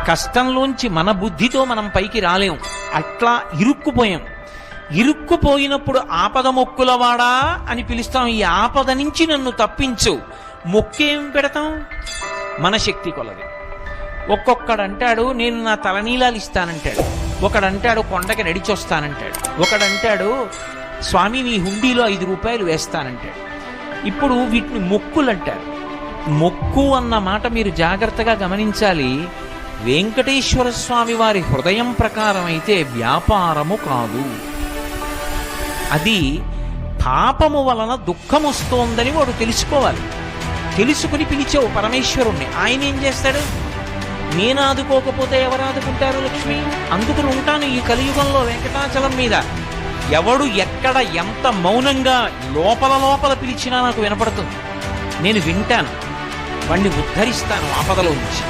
కష్టంలోంచి మన బుద్ధితో మనం పైకి రాలేం. అట్లా ఇరుక్కుపోయాం. ఇరుక్కుపోయినప్పుడు ఆపద మొక్కులవాడా అని పిలుస్తాం. ఈ ఆపద నుంచి నన్ను తప్పించు. మొక్కేం పెడతాం? మన శక్తి కొలది. ఒక్కొక్కడంటాడు నేను నా తలనీలాలు ఇస్తానంటాడు, ఒకడంటాడు కొండకి నడిచొస్తానంటాడు, ఒకడంటాడు స్వామి మీ హుండీలో 5 రూపాయలు వేస్తానంటాడు. ఇప్పుడు వీటిని మొక్కులు అంటారు. మొక్కు అన్న మాట మీరు జాగ్రత్తగా గమనించాలి. వెంకటేశ్వర స్వామి వారి హృదయం ప్రకారం అయితే వ్యాపారము కాదు. అది పాపము వలన దుఃఖం వస్తోందని వాడు తెలుసుకోవాలి. తెలుసుకుని పిలిచావు పరమేశ్వరుణ్ణి. ఆయన ఏం చేస్తాడు? నేను ఆదుకోకపోతే ఎవరు ఆదుకుంటారు లక్ష్మి? అందుకని ఉంటాను ఈ కలియుగంలో వెంకటాచలం మీద. ఎవడు ఎక్కడ ఎంత మౌనంగా లోపల లోపల పిలిచినా నాకు వినపడుతుంది. నేను వింటాను, వాణ్ణి ఉద్ధరిస్తాను ఆపదలో నుంచి.